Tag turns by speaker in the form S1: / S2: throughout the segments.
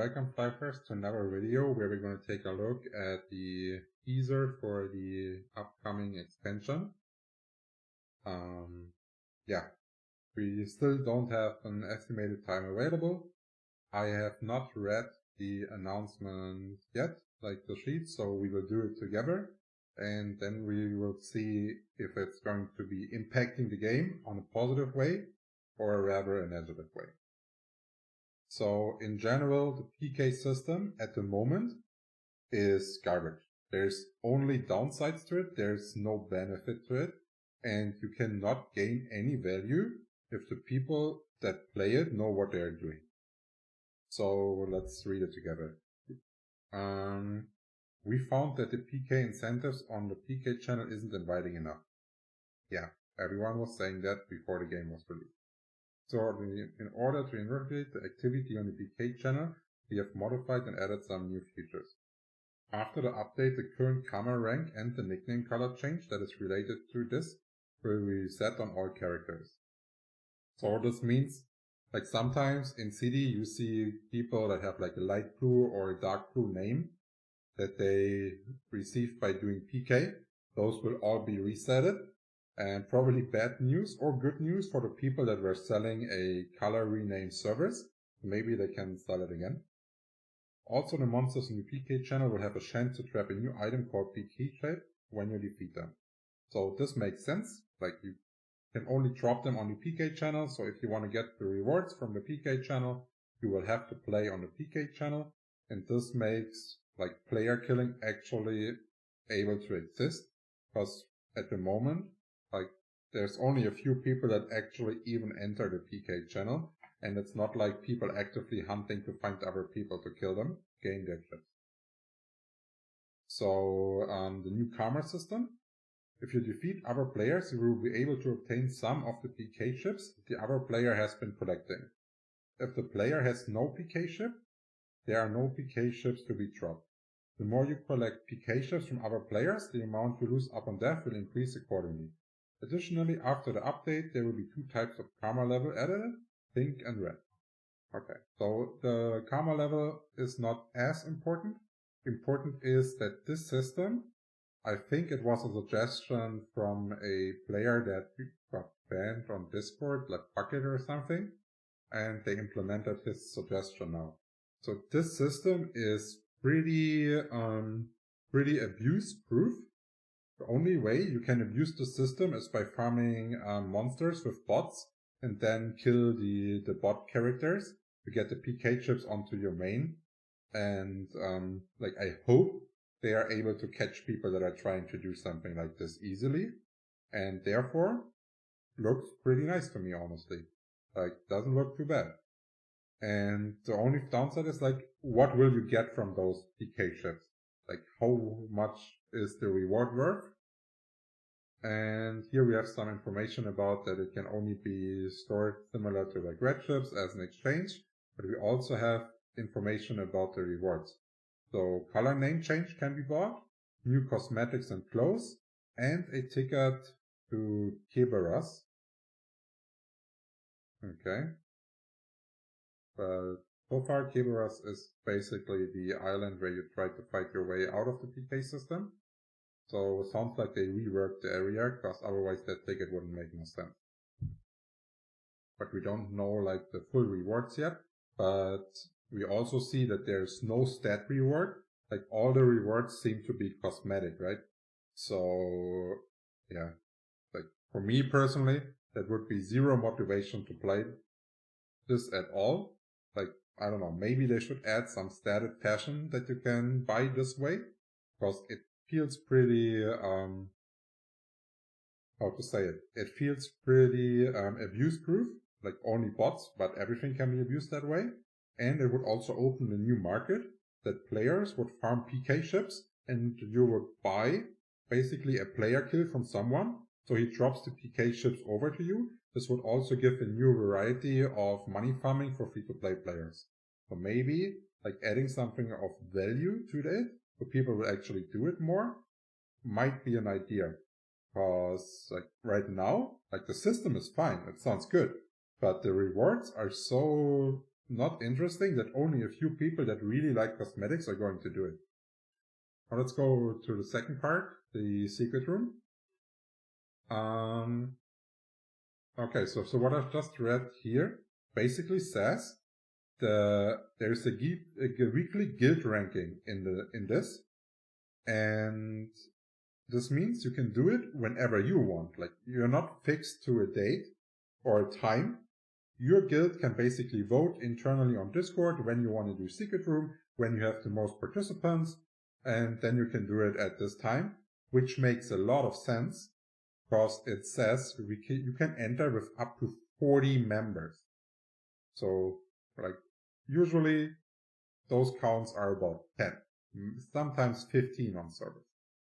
S1: welcome Flyffers to another video where we're going to take a look at the teaser for the upcoming expansion. We still don't have an estimated time available. I have not read the announcement yet, like the sheet, so we will do it together and then we will see if it's going to be impacting the game on a positive way or rather a negative way. So in general, the PK system at the moment is garbage. There's only downsides to it, there's no benefit to it, and you cannot gain any value if the people that play it know what they're doing. So let's read it together. We found that the PK incentives on the PK channel isn't inviting enough. Yeah, everyone was saying that before the game was released. So in order to investigate the activity on the PK channel, we have modified and added some new features. After the update, the current camera rank and the nickname color change that is related to this will be set on all characters. So this means, like sometimes in CD you see people that have like a light blue or a dark blue name that they received by doing PK. Those will all be resetted. And probably bad news or good news for the people that were selling a color rename service. Maybe they can sell it again. Also, the monsters in the PK channel will have a chance to trap a new item called PK shape when you defeat them. So this makes sense. Like you can only drop them on the PK channel. So if you want to get the rewards from the PK channel, you will have to play on the PK channel. And this makes like player killing actually able to exist. Because at the moment, like there's only a few people that actually even enter the PK channel, and it's not like people actively hunting to find other people to kill them, gain their chips. So the new karma system, if you defeat other players, you will be able to obtain some of the PK chips the other player has been collecting. If the player has no PK chip, there are no PK chips to be dropped. The more you collect PK chips from other players, the amount you lose upon death will increase accordingly. Additionally, after the update, there will be two types of karma level added, pink and red. Okay, so the karma level is not as important. Important is that this system, I think it was a suggestion from a player that got banned on Discord, like Bucket or something, and they implemented his suggestion now. So this system is pretty abuse proof. The only way you can abuse the system is by farming monsters with bots and then kill the bot characters to get the PK chips onto your main. And like I hope they are able to catch people that are trying to do something like this easily. And therefore, looks pretty nice to me, honestly. Like, doesn't look too bad. And the only downside is like, what will you get from those PK chips? Like, how much is the reward worth? And here we have some information about that it can only be stored similar to like red chips as an exchange, but we also have information about the rewards. So color name change can be bought, new cosmetics and clothes, and a ticket to Kerberos. Okay. But so far Kerberos is basically the island where you try to fight your way out of the PK system. So it sounds like they reworked the area, because otherwise that ticket wouldn't make no sense. But we don't know like the full rewards yet. But we also see that there's no stat reward. Like all the rewards seem to be cosmetic, right? So yeah, like for me personally, that would be zero motivation to play this at all. Like, I don't know, maybe they should add some static fashion that you can buy this way, because it feels pretty, how to say it? It feels pretty abuse proof, like only bots, but everything can be abused that way. And it would also open a new market that players would farm PK chips and you would buy basically a player kill from someone. So he drops the PK chips over to you. This would also give a new variety of money farming for free-to-play players. So maybe like adding something of value to it, so people will actually do it more, might be an idea. Because like right now, like the system is fine, it sounds good, but the rewards are so not interesting that only a few people that really like cosmetics are going to do it. Now let's go to the second part, the secret room. Okay, so what I've just read here basically says there's a weekly guild ranking in this, and this means you can do it whenever you want. Like, you're not fixed to a date or a time. Your guild can basically vote internally on Discord when you want to do secret room, when you have the most participants, and then you can do it at this time, which makes a lot of sense because it says you can enter with up to 40 members. So, like, usually those counts are about 10, sometimes 15 on servers.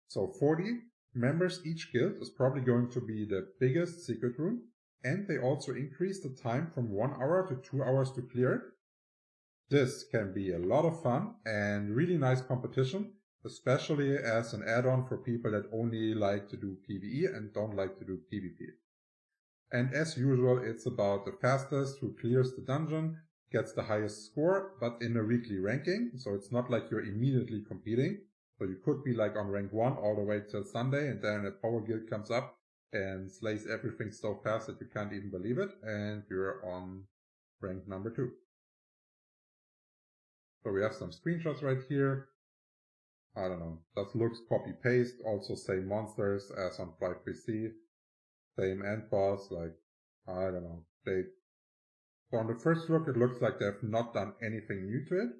S1: So 40 members each guild is probably going to be the biggest secret room, and they also increase the time from 1 hour to 2 hours to clear it. This can be a lot of fun and really nice competition, especially as an add-on for people that only like to do PvE and don't like to do PvP. And as usual, it's about the fastest who clears the dungeon, gets the highest score, but in a weekly ranking, so it's not like you're immediately competing. So you could be like on rank 1 all the way till Sunday, and then a power guild comes up and slays everything so fast that you can't even believe it, and you're on rank number 2. So we have some screenshots right here. I don't know, just looks copy-paste, also same monsters as on Flyff PC, same end boss, like, I don't know. So on the first look, it looks like they've not done anything new to it,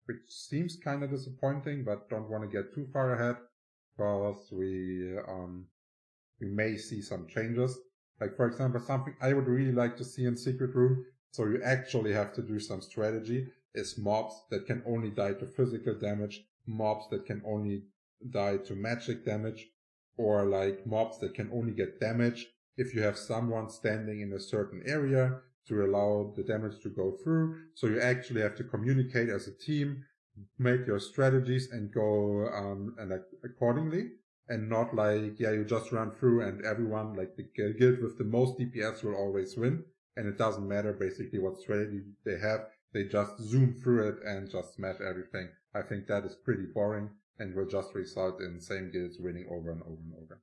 S1: which seems kind of disappointing, but don't want to get too far ahead, because we may see some changes. Like, for example, something I would really like to see in Secret Room, so you actually have to do some strategy, is mobs that can only die to physical damage, mobs that can only die to magic damage, or like mobs that can only get damage if you have someone standing in a certain area to allow the damage to go through. So you actually have to communicate as a team, make your strategies and go accordingly, and not like, yeah, you just run through and everyone, like the guild with the most DPS will always win, and it doesn't matter basically what strategy they have, they just zoom through it and just smash everything. I think that is pretty boring and will just result in same guilds winning over and over and over.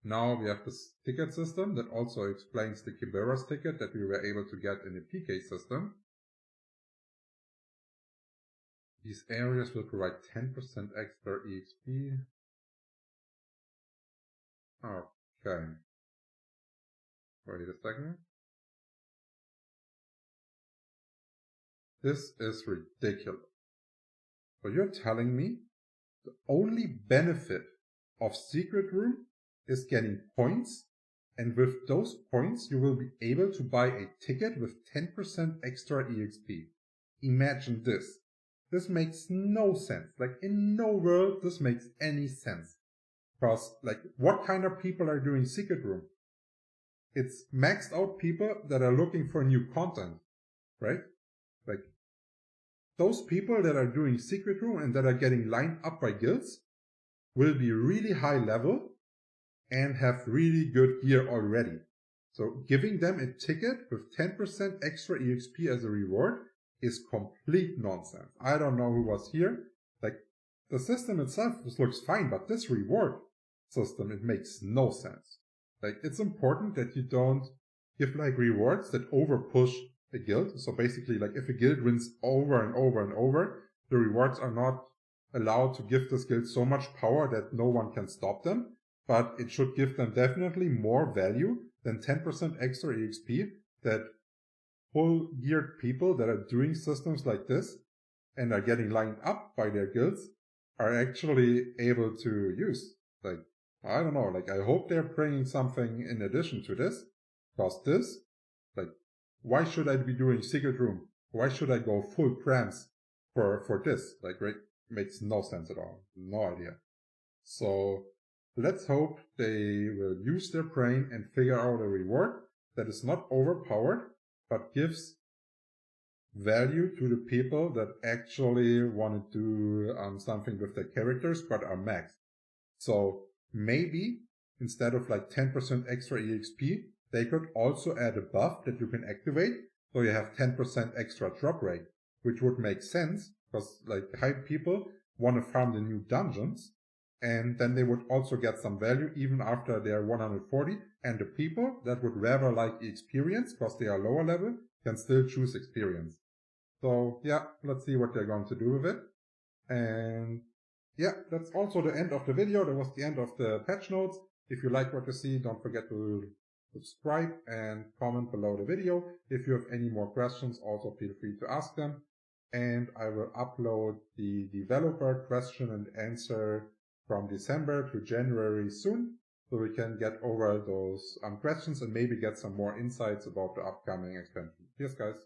S1: Now we have this ticket system that also explains the Kiberos ticket that we were able to get in the PK system. These areas will provide 10% extra EXP. Okay. Wait a second. This is ridiculous. So you're telling me the only benefit of Secret Room is getting points, and with those points you will be able to buy a ticket with 10% extra EXP. Imagine this. This makes no sense. Like, in no world this makes any sense. Because, like, what kind of people are doing Secret Room? It's maxed out people that are looking for new content, right? Like, those people that are doing Secret Room and that are getting lined up by guilds will be really high level and have really good gear already. So giving them a ticket with 10% extra EXP as a reward is complete nonsense. I don't know who was here. Like, the system itself looks fine, but this reward system, it makes no sense. Like, it's important that you don't give like rewards that over push a guild. So basically, like, if a guild wins over and over and over, the rewards are not allowed to give this guild so much power that no one can stop them, but it should give them definitely more value than 10% extra EXP that full geared people that are doing systems like this and are getting lined up by their guilds are actually able to use. Like, I don't know, like, I hope they're bringing something in addition to this, because this, like, why should I be doing Secret Room? Why should I go full crams for this? Like, right, makes no sense at all. No idea. So let's hope they will use their brain and figure out a reward that is not overpowered, but gives value to the people that actually want to do something with their characters but are maxed. So maybe instead of like 10% extra EXP, they could also add a buff that you can activate So you have 10% extra drop rate, which would make sense because like hype people want to farm the new dungeons, and then they would also get some value even after they're 140, and the people that would rather like experience because they are lower level can still choose experience. So yeah, let's see what they're going to do with it. And yeah, that's also the end of the video. That was the end of the patch notes. If you like what you see, don't forget to subscribe and comment below the video. If you have any more questions, also feel free to ask them. And I will upload the developer question and answer from December to January soon, so we can get over those questions and maybe get some more insights about the upcoming expansion. Cheers, guys.